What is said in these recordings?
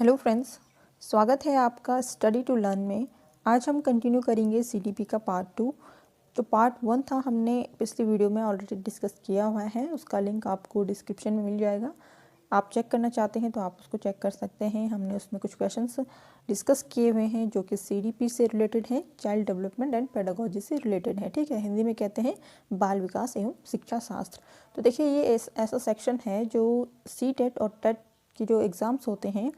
Hello friends, स्वागत है आपका स्टडी टू लर्न में। आज हम कंटिन्यू करेंगे सीडीपी का पार्ट 2। जो पार्ट 1 था हमने पिछली वीडियो में ऑलरेडी डिस्कस किया हुआ है, उसका लिंक आपको डिस्क्रिप्शन में मिल जाएगा। आप चेक करना चाहते हैं तो आप उसको चेक कर सकते हैं। हमने उसमें कुछ क्वेश्चंस डिस्कस किए हुए हैं जो कि सीडीपी से रिलेटेड हैं, चाइल्ड डेवलपमेंट एंड पेडागोजी से रिलेटेड है। ठीक है, हिंदी में कहते हैं बाल विकास एवं शिक्षा शास्त्र। तो देखिए, ये ऐसा सेक्शन है जो सी-टेट और टेट की जो एग्ज़ाम्स होते हैं,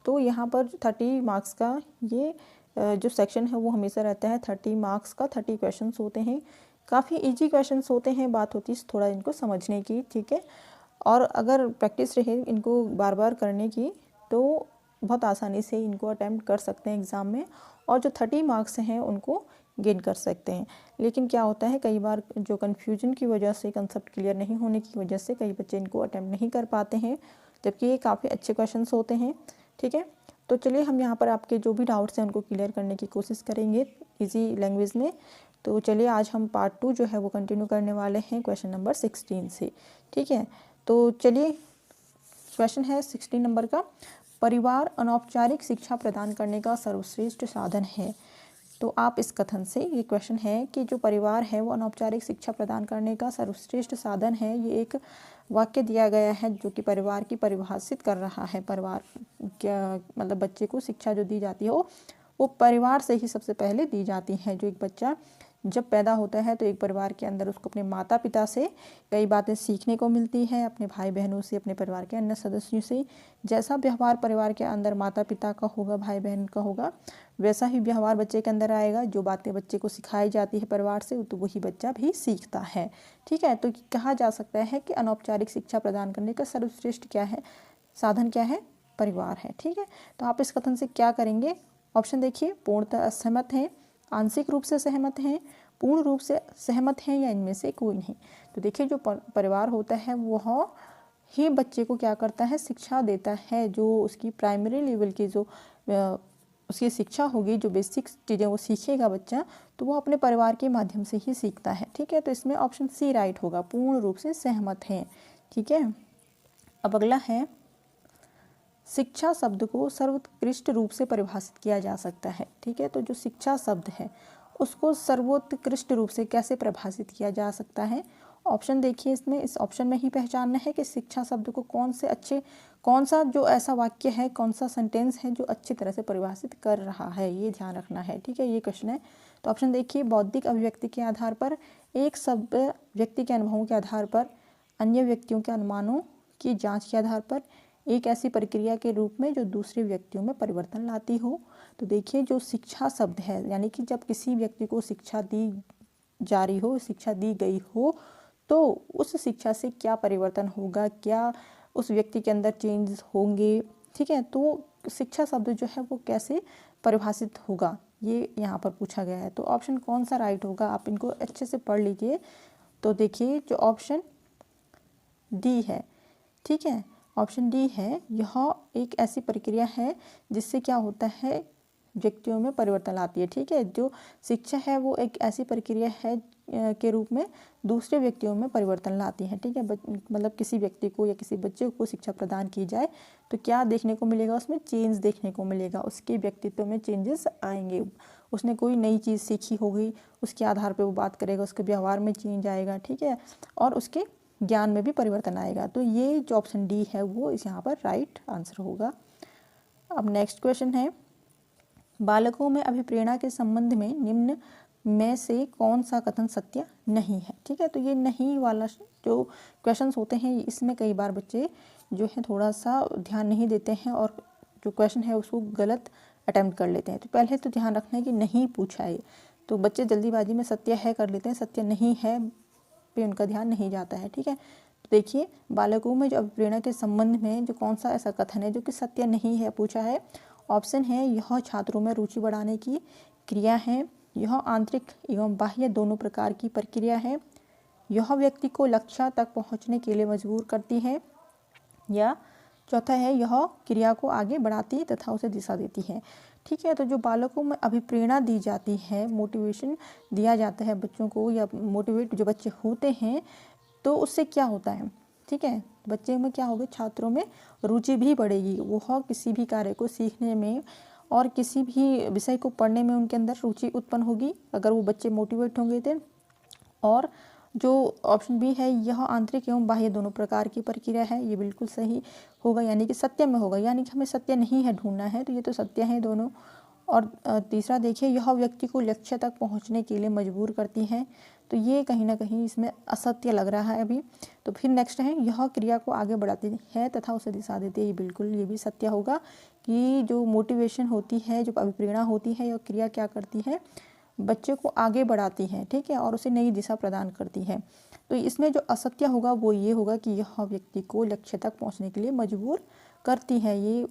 तो यहाँ पर 30 मार्क्स का ये जो सेक्शन है वो हमेशा रहता है। 30 मार्क्स का 30 क्वेश्चंस होते हैं। काफ़ी इजी क्वेश्चंस होते हैं, बात होती है थोड़ा इनको समझने की। ठीक है, और अगर प्रैक्टिस रहे इनको बार बार करने की तो बहुत आसानी से इनको अटैम्प्ट कर सकते हैं एग्ज़ाम में, और जो 30 मार्क्स हैं उनको गेन कर सकते हैं। लेकिन क्या होता है, कई बार जो कन्फ्यूजन की वजह से, कंसेप्ट क्लियर नहीं होने की वजह से कई बच्चे इनको अटैम्प्ट नहीं कर पाते हैं, जबकि ये काफ़ी अच्छे क्वेश्चंस होते हैं। ठीक है, तो चलिए हम यहाँ पर आपके जो भी डाउट्स हैं उनको क्लियर करने की कोशिश करेंगे इजी लैंग्वेज में। तो चलिए आज हम पार्ट 2 जो है वो कंटिन्यू करने वाले हैं क्वेश्चन नंबर 16 से। ठीक है, तो चलिए क्वेश्चन है 16 नंबर का, परिवार अनौपचारिक शिक्षा प्रदान करने का सर्वश्रेष्ठ साधन है। तो आप इस कथन से, ये क्वेश्चन है कि जो परिवार है वो अनौपचारिक शिक्षा प्रदान करने का सर्वश्रेष्ठ साधन है। ये एक वाक्य दिया गया है जो कि परिवार की परिभाषित कर रहा है। परिवार क्या मतलब, बच्चे को शिक्षा जो दी जाती है वो परिवार से ही सबसे पहले दी जाती है। जो एक बच्चा जब पैदा होता है तो एक परिवार के अंदर उसको अपने माता पिता से कई बातें सीखने को मिलती है, अपने भाई बहनों से, अपने परिवार के अन्य सदस्यों से। जैसा व्यवहार परिवार के अंदर माता पिता का होगा, भाई बहन का होगा, वैसा ही व्यवहार बच्चे के अंदर आएगा। जो बातें बच्चे को सिखाई जाती है परिवार से, तो वही बच्चा भी सीखता है। ठीक है, तो कहा जा सकता है कि अनौपचारिक शिक्षा प्रदान करने का सर्वश्रेष्ठ क्या है, साधन क्या है, परिवार है। ठीक है, तो आप इस कथन से क्या करेंगे, ऑप्शन देखिए, पूर्णतः असहमत हैं, आंशिक रूप से सहमत हैं, पूर्ण रूप से सहमत हैं, या इनमें से कोई नहीं। तो देखिए, जो परिवार होता है वह ही बच्चे को क्या करता है, शिक्षा देता है। जो उसकी प्राइमरी लेवल की जो उसकी शिक्षा होगी, जो बेसिक चीज़ें वो सीखेगा बच्चा, तो वो अपने परिवार के माध्यम से ही सीखता है। ठीक है, तो इसमें ऑप्शन सी राइट होगा, पूर्ण रूप से सहमत हैं। ठीक है, अब अगला है, शिक्षा शब्द को सर्वोत्कृष्ट रूप से परिभाषित किया जा सकता है। ठीक है, तो जो शिक्षा शब्द है उसको सर्वोत्कृष्ट रूप से कैसे परिभाषित किया जा सकता है। ऑप्शन देखिए, इसमें इस ऑप्शन में ही पहचानना है कि शिक्षा शब्द को कौन सा जो ऐसा वाक्य है, कौन सा सेंटेंस है जो अच्छी तरह से परिभाषित कर रहा है, ये ध्यान रखना है। ठीक है, ये क्वेश्चन है। तो ऑप्शन देखिए, बौद्धिक अभिव्यक्ति के आधार पर, एक शब्द व्यक्ति के अनुभवों के आधार पर, अन्य व्यक्तियों के अनुमानों की जाँच के आधार पर, एक ऐसी प्रक्रिया के रूप में जो दूसरे व्यक्तियों में परिवर्तन लाती हो। तो देखिए, जो शिक्षा शब्द है, यानी कि जब किसी व्यक्ति को शिक्षा दी जा रही हो, शिक्षा दी गई हो, तो उस शिक्षा से क्या परिवर्तन होगा, क्या उस व्यक्ति के अंदर चेंज होंगे। ठीक है, तो शिक्षा शब्द जो है वो कैसे परिभाषित होगा, ये यहाँ पर पूछा गया है। तो ऑप्शन कौन सा राइट होगा, आप इनको अच्छे से पढ़ लीजिए। तो देखिए, जो ऑप्शन डी है, ठीक है, ऑप्शन डी है, यह एक ऐसी प्रक्रिया है जिससे क्या होता है, व्यक्तियों में परिवर्तन लाती है। ठीक है, जो शिक्षा है वो एक ऐसी प्रक्रिया है के रूप में दूसरे व्यक्तियों में परिवर्तन लाती है। ठीक है, मतलब किसी व्यक्ति को या किसी बच्चे को शिक्षा प्रदान की जाए तो क्या देखने को मिलेगा, उसमें चेंज देखने को मिलेगा, उसके व्यक्तित्व में चेंजेस आएंगे। उसने कोई नई चीज़ सीखी होगी, उसके आधार पर वो बात करेगा, उसके व्यवहार में चेंज आएगा। ठीक है, और उसके ज्ञान में भी परिवर्तन आएगा। तो ये जो ऑप्शन डी है वो इस यहाँ पर राइट आंसर होगा। अब नेक्स्ट क्वेश्चन है, बालकों में अभिप्रेरणा के संबंध में निम्न में से कौन सा कथन सत्य नहीं है। ठीक है, तो ये नहीं वाला जो क्वेश्चंस होते हैं, इसमें कई बार बच्चे जो है थोड़ा सा ध्यान नहीं देते हैं और जो क्वेश्चन है उसको गलत अटैम्प्ट कर लेते हैं। तो पहले तो ध्यान रखना है कि नहीं पूछा है, तो बच्चे जल्दीबाजी में सत्य है कर लेते हैं, सत्य नहीं है पे उनका ध्यान नहीं जाता है। ठीक है, तो देखिए, बालकों में जो अभिप्रेरणा के संबंध में जो कौन सा ऐसा कथन है जो कि सत्य नहीं है पूछा है। ऑप्शन है, यह छात्रों में रुचि बढ़ाने की क्रिया है, यह आंतरिक एवं बाह्य दोनों प्रकार की प्रक्रिया है, यह व्यक्ति को लक्ष्य तक पहुंचने के लिए मजबूर करती है, या चौथा है, यह क्रिया को आगे बढ़ाती तथा उसे दिशा देती है। ठीक है, तो जो बालकों में अभिप्रेरणा दी जाती है, मोटिवेशन दिया जाता है बच्चों को, या मोटिवेट जो बच्चे होते हैं, तो उससे क्या होता है। ठीक है, बच्चे में क्या होगा, छात्रों में रुचि भी बढ़ेगी, वह किसी भी कार्य को सीखने में और किसी भी विषय को पढ़ने में उनके अंदर रुचि उत्पन्न होगी अगर वो बच्चे मोटिवेट होंगे थे। और जो ऑप्शन बी है, यह आंतरिक एवं बाह्य दोनों प्रकार की प्रक्रिया है, ये बिल्कुल सही होगा, यानी कि सत्य में होगा, यानी कि हमें सत्य नहीं है ढूंढना है, तो ये तो सत्य है दोनों। और तीसरा देखिए, यह व्यक्ति को लक्ष्य तक पहुंचने के लिए मजबूर करती है, तो ये कहीं ना कहीं इसमें असत्य लग रहा है अभी। तो फिर नेक्स्ट है, यह क्रिया को आगे बढ़ाती है तथा उसे दिशा देती है, ये बिल्कुल ये भी सत्य होगा कि जो मोटिवेशन होती है, जो अभिप्रेरणा होती है, यह क्रिया क्या करती है, बच्चे को आगे बढ़ाती है, ठीक है, और उसे नई दिशा प्रदान करती है। तो इसमें जो असत्य होगा वो ये होगा कि यह व्यक्ति को लक्ष्य तक पहुंचने के लिए मजबूर करती है, ये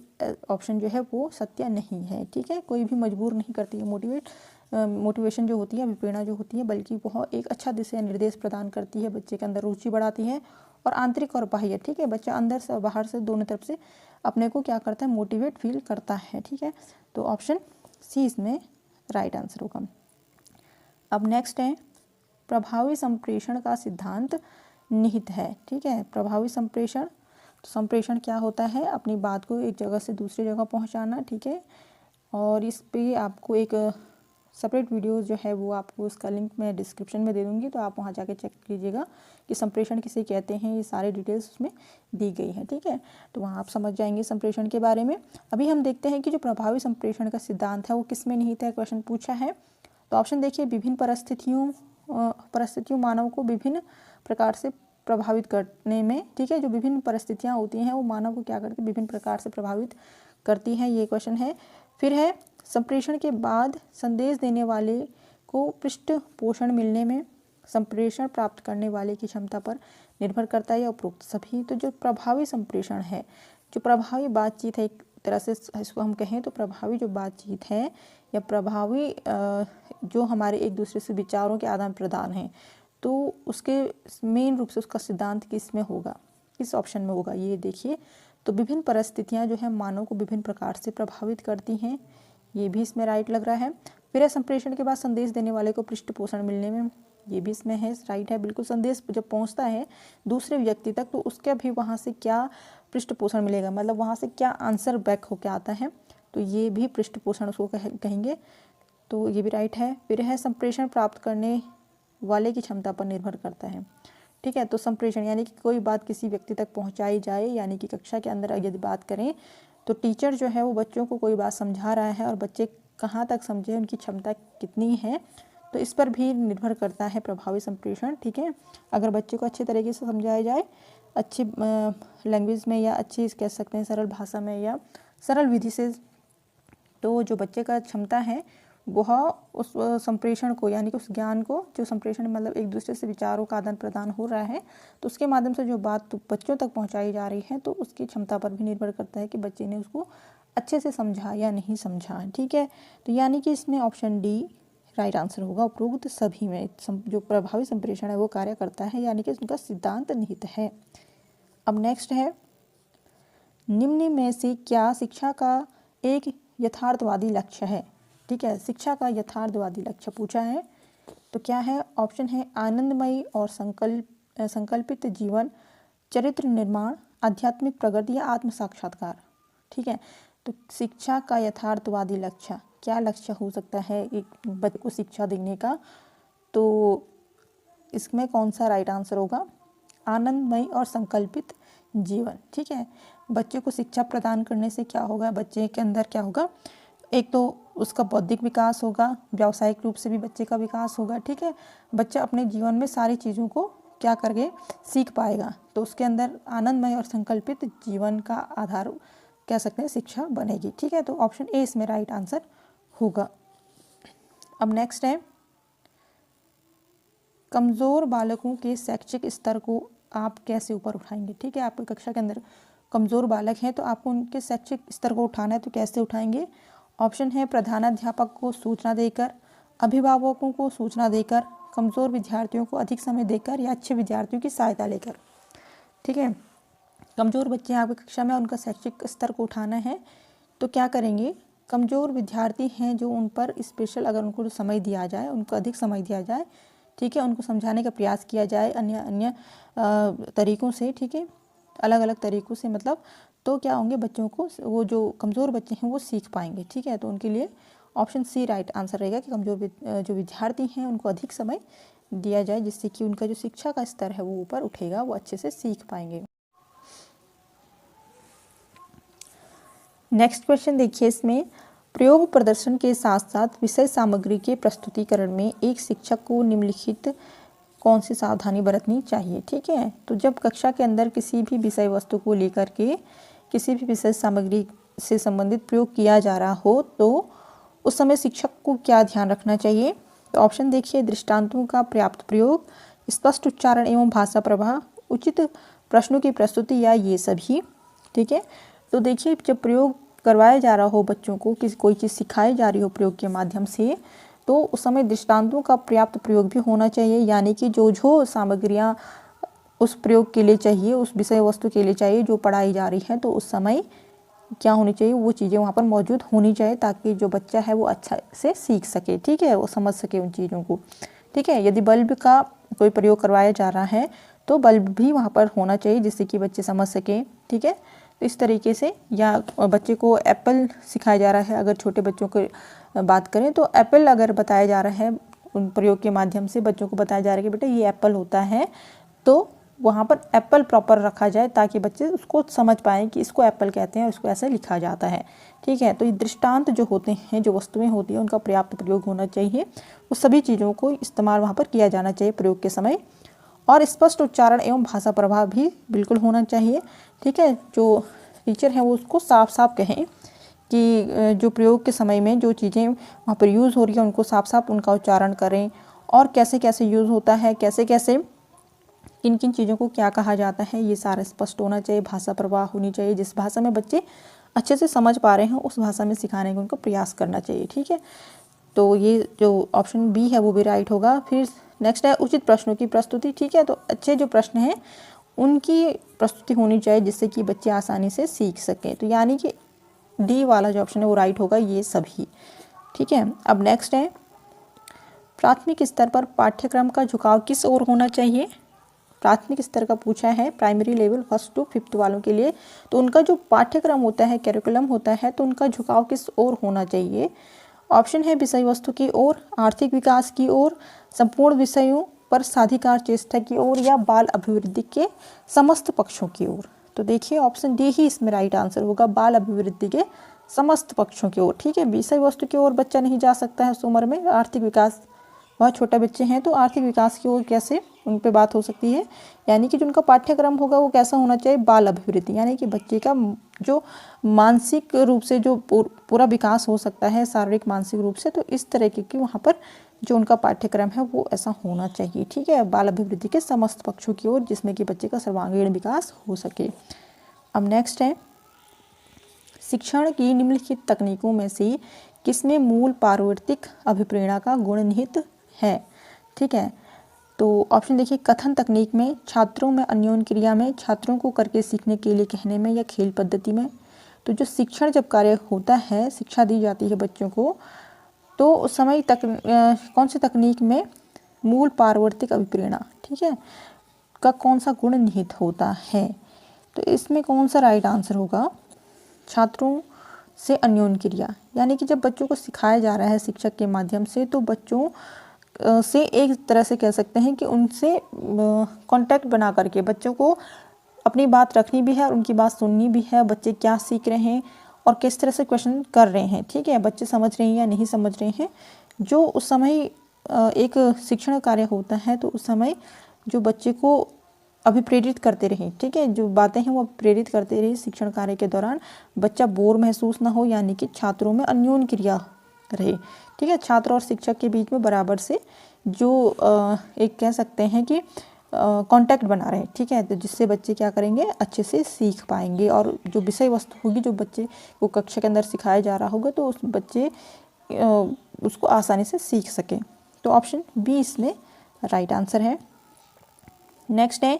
ऑप्शन जो है वो सत्य नहीं है, ठीक है। कोई भी मजबूर नहीं करती है, मोटिवेशन जो होती है, अभिप्रेरणा जो होती है, बल्कि वह एक अच्छा दिशा निर्देश प्रदान करती है, बच्चे के अंदर रुचि बढ़ाती है, और आंतरिक और बाह्य, ठीक है, बच्चा अंदर से बाहर से दोनों तरफ से अपने को क्या करता है, मोटिवेट फील करता है, ठीक है। तो ऑप्शन सी इसमें राइट आंसर होगा। अब नेक्स्ट है, प्रभावी संप्रेषण का सिद्धांत निहित है, ठीक है। प्रभावी संप्रेषण, तो संप्रेषण क्या होता है, अपनी बात को एक जगह से दूसरी जगह पहुंचाना, ठीक है। और इस पे आपको एक सेपरेट वीडियो जो है वो आपको उसका लिंक मैं डिस्क्रिप्शन में दे दूंगी, तो आप वहां जाके चेक कीजिएगा कि संप्रेषण किसे कहते हैं, ये सारे डिटेल्स उसमें दी गई हैं, ठीक है। तो वहाँ आप समझ जाएंगे संप्रेषण के बारे में। अभी हम देखते हैं कि जो प्रभावी संप्रेषण का सिद्धांत है वो किस में निहित है, क्वेश्चन पूछा है। तो ऑप्शन देखिए, विभिन्न परिस्थितियों मानव को विभिन्न प्रकार से प्रभावित करने में, ठीक है, जो विभिन्न परिस्थितियां होती हैं वो मानव को क्या करती है, विभिन्न प्रकार से प्रभावित करती हैं, ये क्वेश्चन है। फिर है, संप्रेषण के बाद संदेश देने वाले को पृष्ठ पोषण मिलने में संप्रेषण प्राप्त करने वाले की क्षमता पर निर्भर करता है, या उपरोक्त सभी। तो जो प्रभावी संप्रेषण है, जो प्रभावी बातचीत है, एक तरह से इसको हम कहें तो प्रभावी जो बातचीत है या प्रभावी जो हमारे एक दूसरे से विचारों के आदान प्रदान हैं, तो उसके मेन रूप से उसका सिद्धांत किस में होगा, किस ऑप्शन में होगा, ये देखिए। तो विभिन्न परिस्थितियां जो है मानव को विभिन्न प्रकार से प्रभावित करती हैं, ये भी इसमें राइट लग रहा है। फिर है, संप्रेषण के बाद संदेश देने वाले को पृष्ठ पोषण मिलने में, ये भी इसमें है, राइट है बिल्कुल। संदेश जब पहुंचता है दूसरे व्यक्ति तक तो उसके भी वहाँ से क्या पृष्ठ पोषण मिलेगा, मतलब वहाँ से क्या आंसर बैक होकर आता है, तो ये भी पृष्ठ पोषण उसको कहेंगे, तो ये भी राइट है। फिर है, संप्रेषण प्राप्त करने वाले की क्षमता पर निर्भर करता है, ठीक है। तो संप्रेषण यानी कि कोई बात किसी व्यक्ति तक पहुंचाई जाए, यानी कि कक्षा के अंदर यदि बात करें तो टीचर जो है वो बच्चों को कोई बात समझा रहा है और बच्चे कहाँ तक समझे, उनकी क्षमता कितनी है, तो इस पर भी निर्भर करता है प्रभावी संप्रेषण, ठीक है। अगर बच्चे को अच्छे तरीके से समझाया जाए, अच्छी लैंग्वेज में या अच्छी कह सकते हैं सरल भाषा में या सरल विधि से, तो जो बच्चे का क्षमता है वह उस संप्रेषण को, यानी कि उस ज्ञान को, जो संप्रेषण मतलब एक दूसरे से विचारों का आदान प्रदान हो रहा है, तो उसके माध्यम से जो बात बच्चों तक पहुंचाई जा रही है, तो उसकी क्षमता पर भी निर्भर करता है कि बच्चे ने उसको अच्छे से समझा या नहीं समझा, ठीक है। तो यानी कि इसमें ऑप्शन डी राइट आंसर होगा, उपरोक्त सभी में जो प्रभावी संप्रेषण है वो कार्य करता है, यानी कि उनका सिद्धांत निहित है। अब नेक्स्ट है, निम्न में से क्या शिक्षा का एक यथार्थवादी लक्ष्य है, ठीक है। शिक्षा का यथार्थवादी लक्ष्य पूछा है, तो क्या है, ऑप्शन है आनंदमयी और संकल्पित जीवन, चरित्र निर्माण, आध्यात्मिक प्रगति या आत्म साक्षात्कार, ठीक है। तो शिक्षा का यथार्थवादी लक्ष्य, क्या लक्ष्य हो सकता है एक बच्चे को शिक्षा देने का, तो इसमें कौन सा राइट आंसर होगा, आनंदमयी और संकल्पित जीवन, ठीक है। बच्चे को शिक्षा प्रदान करने से क्या होगा, बच्चे के अंदर क्या होगा, एक तो उसका बौद्धिक विकास होगा, व्यावसायिक रूप से भी बच्चे का विकास होगा, ठीक है। बच्चा अपने जीवन में सारी चीज़ों को क्या करके सीख पाएगा, तो उसके अंदर आनंदमय और संकल्पित जीवन का आधार कह सकते हैं शिक्षा बनेगी, ठीक है। तो ऑप्शन ए इसमें राइट आंसर होगा। अब नेक्स्ट है, कमज़ोर बालकों के शैक्षिक स्तर को आप कैसे ऊपर उठाएंगे, ठीक है। आपकी कक्षा के अंदर कमज़ोर बालक हैं तो आपको उनके शैक्षिक स्तर को उठाना है, तो कैसे उठाएंगे। ऑप्शन है, प्रधानाध्यापक को सूचना देकर, अभिभावकों को सूचना देकर, कमज़ोर विद्यार्थियों को अधिक समय देकर, या अच्छे विद्यार्थियों की सहायता लेकर, ठीक है। कमज़ोर बच्चे हैं आपकी कक्षा में, उनका शैक्षिक स्तर को उठाना है, तो क्या करेंगे, कमज़ोर विद्यार्थी हैं जो उन पर स्पेशल अगर उनको समय दिया जाए, उनको अधिक समय दिया जाए, ठीक है, उनको समझाने का प्रयास किया जाए अन्य तरीक़ों से, ठीक है, अलग अलग तरीक़ों से, मतलब तो क्या होंगे, बच्चों को, वो जो कमज़ोर बच्चे हैं वो सीख पाएंगे। ठीक है, तो उनके लिए ऑप्शन सी राइट आंसर रहेगा कि कमज़ोर जो विद्यार्थी हैं उनको अधिक समय दिया जाए, जिससे कि उनका जो शिक्षा का स्तर है वो ऊपर उठेगा, वो अच्छे से सीख पाएंगे। नेक्स्ट क्वेश्चन देखिए, इसमें प्रयोग प्रदर्शन के साथ साथ विषय सामग्री के प्रस्तुतिकरण में एक शिक्षक को निम्नलिखित कौन सी सावधानी बरतनी चाहिए। ठीक है, तो जब कक्षा के अंदर किसी भी विषय वस्तु को लेकर के किसी भी विषय सामग्री से संबंधित प्रयोग किया जा रहा हो तो उस समय शिक्षक को क्या ध्यान रखना चाहिए। तो ऑप्शन देखिए, दृष्टांतों का पर्याप्त प्रयोग, स्पष्ट उच्चारण एवं भाषा प्रवाह, उचित प्रश्नों की प्रस्तुति या ये सभी। ठीक है, तो देखिए जब प्रयोग करवाया जा रहा हो बच्चों को, किसी कोई चीज़ सिखाई जा रही हो प्रयोग के माध्यम से, तो उस समय दृष्टांतों का पर्याप्त प्रयोग भी होना चाहिए, यानी कि जो सामग्रियाँ उस प्रयोग के लिए चाहिए, उस विषय वस्तु के लिए चाहिए जो पढ़ाई जा रही है, तो उस समय क्या होनी चाहिए, वो चीज़ें वहाँ पर मौजूद होनी चाहिए, ताकि जो बच्चा है वो अच्छा से सीख सके। ठीक है, वो समझ सके उन चीज़ों को। ठीक है, यदि बल्ब का कोई प्रयोग करवाया जा रहा है तो बल्ब भी वहाँ पर होना चाहिए, जिससे कि बच्चे समझ सकें। ठीक है, तो इस तरीके से, या बच्चे को एप्पल सिखाया जा रहा है, अगर छोटे बच्चों को बात करें तो एप्पल अगर बताया जा रहा है, उन प्रयोग के माध्यम से बच्चों को बताया जा रहा है कि बेटा ये एप्पल होता है, तो वहाँ पर एप्पल प्रॉपर रखा जाए, ताकि बच्चे उसको समझ पाएँ कि इसको एप्पल कहते हैं और इसको ऐसे लिखा जाता है। ठीक है, तो ये दृष्टांत जो होते हैं, जो वस्तुएं होती हैं, उनका पर्याप्त प्रयोग होना चाहिए, वो सभी चीज़ों को इस्तेमाल वहाँ पर किया जाना चाहिए प्रयोग के समय। और स्पष्ट उच्चारण एवं भाषा प्रभाव भी बिल्कुल होना चाहिए। ठीक है, जो टीचर हैं वो उसको साफ साफ कहें कि जो प्रयोग के समय में जो चीज़ें वहाँ पर यूज़ हो रही है उनको साफ साफ उनका उच्चारण करें, और कैसे कैसे यूज़ होता है, कैसे कैसे किन किन चीज़ों को क्या कहा जाता है, ये सारा स्पष्ट होना चाहिए। भाषा प्रवाह होनी चाहिए, जिस भाषा में बच्चे अच्छे से समझ पा रहे हैं उस भाषा में सिखाने का उनको प्रयास करना चाहिए। ठीक है, तो ये जो ऑप्शन बी है वो भी राइट होगा। फिर नेक्स्ट है उचित प्रश्नों की प्रस्तुति। ठीक है, तो अच्छे जो प्रश्न हैं उनकी प्रस्तुति होनी चाहिए, जिससे कि बच्चे आसानी से सीख सकें। तो यानी कि डी वाला जो ऑप्शन है वो राइट होगा, ये सभी। ठीक है, अब नेक्स्ट है प्राथमिक स्तर पर पाठ्यक्रम का झुकाव किस ओर होना चाहिए। प्राथमिक स्तर का पूछा है, primary level 1st to 5th वालों के लिए। तो उनका जो पाठ्यक्रम होता है, कैरिकुलम होता है, तो उनका झुकाव किस ओर होना चाहिए। ऑप्शन है विषय वस्तु की ओर, आर्थिक विकास की ओर, संपूर्ण विषयों पर साधिकार चेष्टा की ओर, या बाल अभिवृद्धि के समस्त पक्षों की ओर। तो देखिए ऑप्शन डी ही इसमें राइट आंसर होगा, बाल अभिवृद्धि के समस्त पक्षों की ओर। ठीक है, विषय वस्तु की ओर बच्चा नहीं जा सकता है उस उम्र में, आर्थिक विकास, बहुत छोटे बच्चे हैं तो आर्थिक विकास की ओर कैसे उन पे बात हो सकती है। यानी कि जो उनका पाठ्यक्रम होगा वो कैसा होना चाहिए, बाल अभिवृद्धि, यानी कि बच्चे का जो मानसिक रूप से जो पूरा विकास हो सकता है, शारीरिक मानसिक रूप से, तो इस तरह की वहाँ पर जो उनका पाठ्यक्रम है वो ऐसा होना चाहिए। ठीक है, बाल अभिवृद्धि के समस्त पक्षों की ओर, जिसमें कि बच्चे का सर्वांगीण विकास हो सके। अब नेक्स्ट है शिक्षण की निम्नलिखित तकनीकों में से किसमें मूल पारिवर्तिक अभिप्रेरणा का गुण निहित है। ठीक है, तो ऑप्शन देखिए, कथन तकनीक में, छात्रों में अन्योन क्रिया में, छात्रों को करके सीखने के लिए कहने में, या खेल पद्धति में। तो जो शिक्षण जब कार्य होता है, शिक्षा दी जाती है बच्चों को, तो उस समय कौन सी तकनीक में मूल पारिवर्तिक अभिप्रेरणा, ठीक है, का कौन सा गुण निहित होता है। तो इसमें कौन सा राइट आंसर होगा, छात्रों से अन्योन क्रिया। यानी कि जब बच्चों को सिखाया जा रहा है शिक्षक के माध्यम से, तो बच्चों से एक तरह से कह सकते हैं कि उनसे कांटेक्ट बना करके बच्चों को अपनी बात रखनी भी है और उनकी बात सुननी भी है। बच्चे क्या सीख रहे हैं और किस तरह से क्वेश्चन कर रहे हैं, ठीक है, बच्चे समझ रहे हैं या नहीं समझ रहे हैं। जो उस समय एक शिक्षण कार्य होता है, तो उस समय जो बच्चे को अभिप्रेरित करते रहे, ठीक है, जो बातें हैं वो प्रेरित करते रहे शिक्षण कार्य के दौरान, बच्चा बोर महसूस ना हो, यानी कि छात्रों में अन्योन क्रिया रहे। ठीक है, छात्र और शिक्षक के बीच में बराबर से जो एक कह सकते हैं कि कांटेक्ट बना रहे, ठीक है, तो जिससे बच्चे क्या करेंगे, अच्छे से सीख पाएंगे, और जो विषय वस्तु होगी जो बच्चे को कक्षा के अंदर सिखाया जा रहा होगा, तो उस बच्चे उसको आसानी से सीख सकें। तो ऑप्शन बी इसमें राइट आंसर है। नेक्स्ट है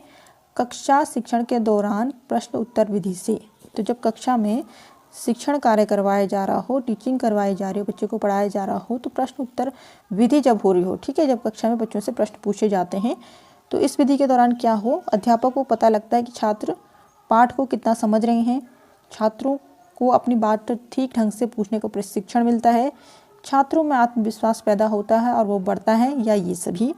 कक्षा शिक्षण के दौरान प्रश्न उत्तर विधि से। तो जब कक्षा में शिक्षण कार्य करवाया जा रहा हो, टीचिंग करवाई जा रही हो, बच्चे को पढ़ाया जा रहा हो, तो प्रश्न उत्तर विधि जब हो रही हो, ठीक है, जब कक्षा में बच्चों से प्रश्न पूछे जाते हैं, तो इस विधि के दौरान क्या हो, अध्यापक को पता लगता है कि छात्र पाठ को कितना समझ रहे हैं, छात्रों को अपनी बात ठीक ढंग से पूछने का प्रशिक्षण मिलता है, छात्रों में आत्मविश्वास पैदा होता है और वो बढ़ता है, या ये सभी।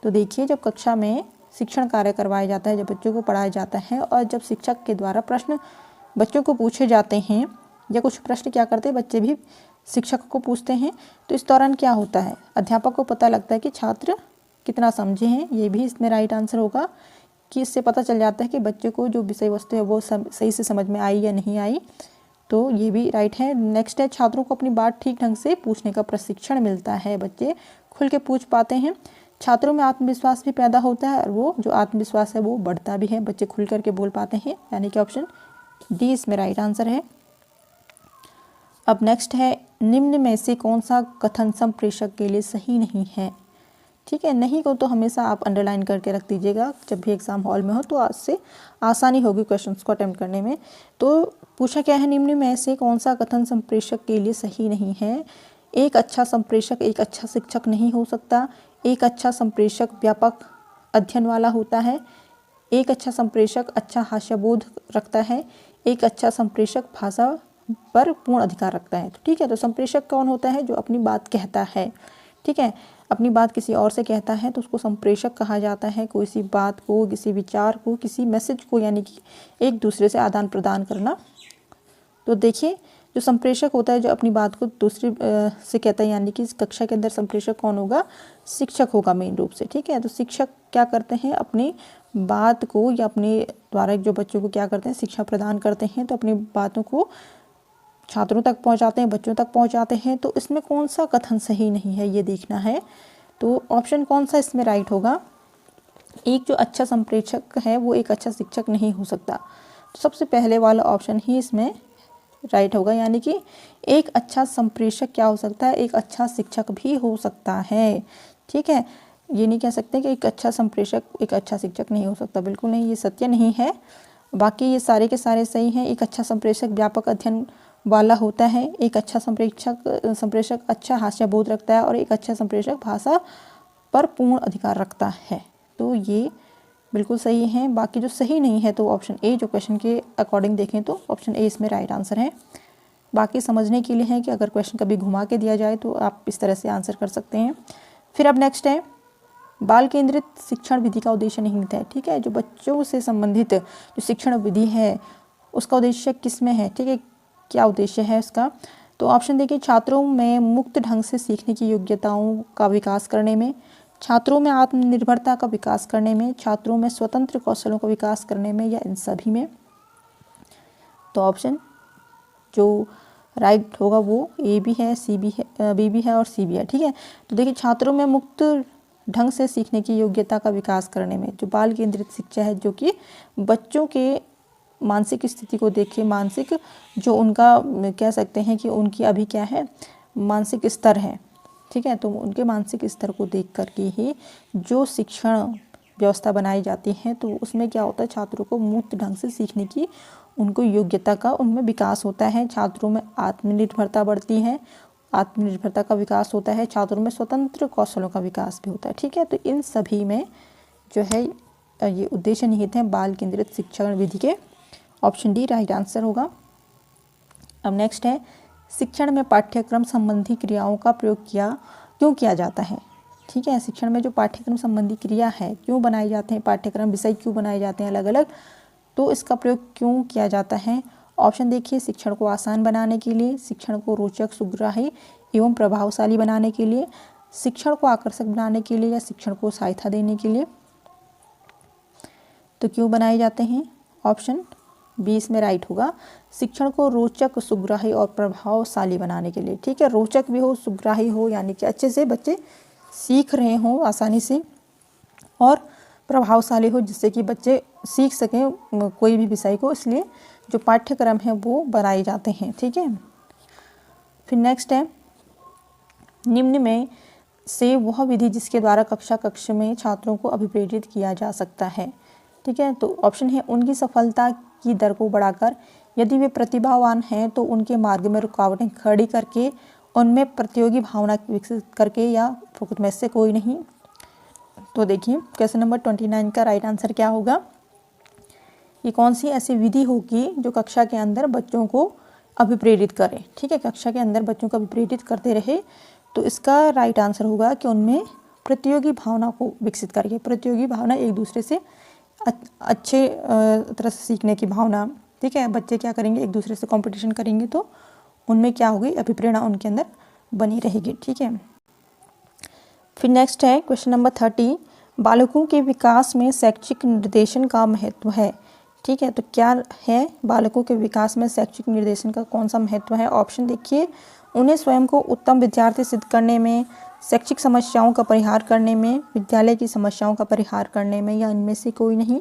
तो देखिए, जब कक्षा में शिक्षण कार्य करवाया जाता है, जब बच्चों को पढ़ाया जाता है और जब शिक्षक के द्वारा प्रश्न बच्चों को पूछे जाते हैं या कुछ प्रश्न क्या करते हैं, बच्चे भी शिक्षक को पूछते हैं, तो इस दौरान क्या होता है, अध्यापक को पता लगता है कि छात्र कितना समझे हैं। ये भी इसमें राइट आंसर होगा कि इससे पता चल जाता है कि बच्चे को जो विषय वस्तु है वो सही से समझ में आई या नहीं आई। तो ये भी राइट है। नेक्स्ट है, छात्रों को अपनी बात ठीक ढंग से पूछने का प्रशिक्षण मिलता है, बच्चे खुल के पूछ पाते हैं, छात्रों में आत्मविश्वास भी पैदा होता है और वो जो आत्मविश्वास है वो बढ़ता भी है, बच्चे खुल करके बोल पाते हैं, यानी कि ऑप्शन डी इसमें राइट आंसर है। अब नेक्स्ट है, निम्न में से कौन सा कथन संप्रेषक के लिए सही नहीं है। ठीक है, नहीं को तो हमेशा आप अंडरलाइन करके रख दीजिएगा, जब भी एग्जाम हॉल में हो तो आज से आसानी होगी क्वेश्चंस को अटेम्प्ट करने में। तो पूछा क्या है, निम्न में से कौन सा कथन संप्रेषक के लिए सही नहीं है। एक अच्छा संप्रेषक एक अच्छा शिक्षक नहीं हो सकता, एक अच्छा संप्रेषक व्यापक अध्ययन वाला होता है, एक अच्छा संप्रेषक अच्छा हास्यबोध रखता है, एक अच्छा संप्रेषक भाषा पर पूर्ण अधिकार रखता है। तो ठीक है, तो संप्रेषक कौन होता है, जो अपनी बात कहता है। ठीक है, अपनी बात किसी और से कहता है तो उसको संप्रेषक कहा जाता है। कोई सी बात को, किसी विचार को, किसी मैसेज को, यानी कि एक दूसरे से आदान प्रदान करना। तो देखिए, जो संप्रेषक होता है जो अपनी बात को दूसरे से कहता है, यानी कि इस कक्षा के अंदर संप्रेषक कौन होगा, शिक्षक होगा मेन रूप से। ठीक है, तो शिक्षक क्या करते हैं, अपनी बात को या अपने द्वारा जो बच्चों को क्या करते हैं, शिक्षा प्रदान करते हैं, तो अपनी बातों को छात्रों तक पहुंचाते हैं, बच्चों तक पहुंचाते हैं। तो इसमें कौन सा कथन सही नहीं है ये देखना है। तो ऑप्शन कौन सा इसमें राइट होगा, एक जो अच्छा संप्रेषक है वो एक अच्छा शिक्षक नहीं हो सकता। तो सबसे पहले वाला ऑप्शन ही इसमें राइट होगा, यानी कि एक अच्छा संप्रेषक क्या हो सकता है, एक अच्छा शिक्षक भी हो सकता है। ठीक है, ये नहीं कह सकते कि एक अच्छा संप्रेषक एक अच्छा शिक्षक नहीं हो सकता, बिल्कुल नहीं, ये सत्य नहीं है। बाकी ये सारे के सारे सही हैं। एक अच्छा संप्रेषक व्यापक अध्ययन वाला होता है, एक अच्छा संप्रेषक अच्छा हास्यबोध रखता है और एक अच्छा संप्रेषक भाषा पर पूर्ण अधिकार रखता है। तो ये बिल्कुल सही है। बाकी जो सही नहीं है तो ऑप्शन ए, जो क्वेश्चन के अकॉर्डिंग देखें तो ऑप्शन ए इसमें राइट आंसर है। बाकी समझने के लिए है कि अगर क्वेश्चन कभी घुमा के दिया जाए तो आप इस तरह से आंसर कर सकते हैं। फिर अब नेक्स्ट है, बाल केंद्रित शिक्षण विधि का उद्देश्य निहित है। ठीक है, जो बच्चों से संबंधित जो शिक्षण विधि है उसका उद्देश्य किस में है। ठीक है, क्या उद्देश्य है उसका, तो ऑप्शन देखिए, छात्रों में मुक्त ढंग से सीखने की योग्यताओं का विकास करने में, छात्रों में आत्मनिर्भरता का विकास करने में, छात्रों में स्वतंत्र कौशलों का विकास करने में, या इन सभी में। तो ऑप्शन जो राइट होगा वो ए भी है, सी भी है, बी भी है और सी भी है। ठीक है, तो देखिए, छात्रों में मुक्त ढंग से सीखने की योग्यता का विकास करने में, जो बाल केंद्रित शिक्षा है, जो कि बच्चों के मानसिक स्थिति को देखे, मानसिक जो उनका कह सकते हैं कि उनकी अभी क्या है मानसिक स्तर है। ठीक है, तो उनके मानसिक स्तर को देख करके ही जो शिक्षण व्यवस्था बनाई जाती है, तो उसमें क्या होता है, छात्रों को मुक्त ढंग से सीखने की उनको योग्यता का उनमें विकास होता है, छात्रों में आत्मनिर्भरता बढ़ती है, आत्मनिर्भरता का विकास होता है, छात्रों में स्वतंत्र कौशलों का विकास भी होता है। ठीक है, तो इन सभी में जो है ये उद्देश्य निहित है बाल केंद्रित शिक्षण विधि के। ऑप्शन डी राइट आंसर होगा। अब नेक्स्ट है, शिक्षण में पाठ्यक्रम संबंधी क्रियाओं का प्रयोग क्यों किया जाता है। ठीक है, शिक्षण में जो पाठ्यक्रम संबंधी क्रिया है क्यों बनाए जाते हैं, पाठ्यक्रम विषय क्यों बनाए जाते हैं अलग अलग, तो इसका प्रयोग क्यों किया जाता है। ऑप्शन देखिए, शिक्षण को आसान बनाने के लिए, शिक्षण को रोचक, सुग्राही एवं प्रभावशाली बनाने के लिए, शिक्षण को आकर्षक बनाने के लिए, या शिक्षण को सहायता देने के लिए। तो क्यों बनाए जाते हैं, ऑप्शन बी इसमें राइट होगा, शिक्षण को रोचक, सुग्राही और प्रभावशाली बनाने के लिए। ठीक है, रोचक भी हो, सुग्राही हो, यानी कि अच्छे से बच्चे सीख रहे हों आसानी से, और प्रभावशाली हो जिससे कि बच्चे सीख सकें कोई भी विषय को, इसलिए जो पाठ्यक्रम है वो बनाए जाते हैं। ठीक है, फिर नेक्स्ट है, निम्न में से वह विधि जिसके द्वारा कक्ष में छात्रों को अभिप्रेरित किया जा सकता है। ठीक है, तो ऑप्शन है, उनकी सफलता की दर को बढ़ाकर, यदि वे प्रतिभावान हैं तो उनके मार्ग में रुकावटें खड़ी करके, उनमें प्रतियोगी भावना विकसित करके, या उपरोक्त में से कोई नहीं। तो देखिए, क्वेश्चन नंबर 29 का राइट आंसर क्या होगा, ये कौन सी ऐसी विधि होगी जो कक्षा के अंदर बच्चों को अभिप्रेरित करे। ठीक है, कक्षा के अंदर बच्चों को अभिप्रेरित करते रहे। तो इसका राइट आंसर होगा कि उनमें प्रतियोगी भावना को विकसित करिए। प्रतियोगी भावना, एक दूसरे से अच्छे तरह से सीखने की भावना। ठीक है, बच्चे क्या करेंगे, एक दूसरे से कंपटीशन करेंगे तो उनमें क्या होगी, अभिप्रेरणा उनके अंदर बनी रहेगी। ठीक है, फिर नेक्स्ट है क्वेश्चन नंबर 30, बालकों के विकास में शैक्षिक निर्देशन का महत्व है। ठीक है, तो क्या है, बालकों के विकास में शैक्षिक निर्देशन का कौन सा महत्व है। ऑप्शन देखिए, उन्हें स्वयं को उत्तम विद्यार्थी सिद्ध करने में, शैक्षिक समस्याओं का परिहार करने में, विद्यालय की समस्याओं का परिहार करने में, या इनमें से कोई नहीं।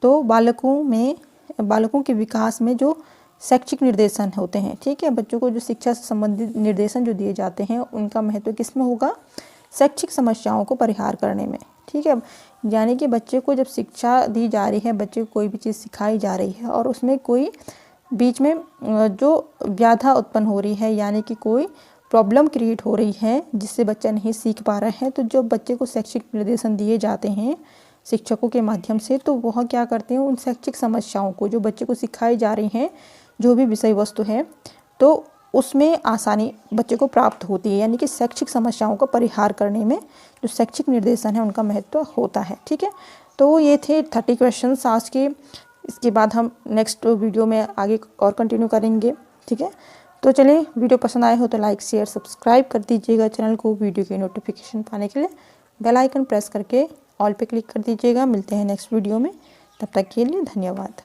तो बालकों के विकास में जो शैक्षिक निर्देशन होते हैं, ठीक है, बच्चों को जो शिक्षा से संबंधित निर्देशन जो दिए जाते हैं उनका महत्व किस में होगा, शैक्षिक समस्याओं को परिहार करने में। ठीक है, यानी कि बच्चे को जब शिक्षा दी जा रही है, बच्चे को कोई भी चीज़ सिखाई जा रही है और उसमें कोई बीच में जो व्याधा उत्पन्न हो रही है, यानी कि कोई प्रॉब्लम क्रिएट हो रही है जिससे बच्चा नहीं सीख पा रहा है, तो जब बच्चे को शैक्षिक निर्देशन दिए जाते हैं शिक्षकों के माध्यम से, तो वह क्या करते हैं, उन शैक्षिक समस्याओं को जो बच्चे को सिखाई जा रही हैं, जो भी विषय वस्तु है, तो उसमें आसानी बच्चे को प्राप्त होती है। यानी कि शैक्षिक समस्याओं का परिहार करने में जो शैक्षिक निर्देशन है उनका महत्व होता है। ठीक है, तो ये थे 30 क्वेश्चन आज के। इसके बाद हम नेक्स्ट वीडियो में आगे और कंटिन्यू करेंगे। ठीक है, तो चलिए, वीडियो पसंद आए हो तो लाइक शेयर सब्सक्राइब कर दीजिएगा चैनल को। वीडियो की नोटिफिकेशन पाने के लिए बेल आइकन प्रेस करके ऑल पे क्लिक कर दीजिएगा। मिलते हैं नेक्स्ट वीडियो में, तब तक के लिए धन्यवाद।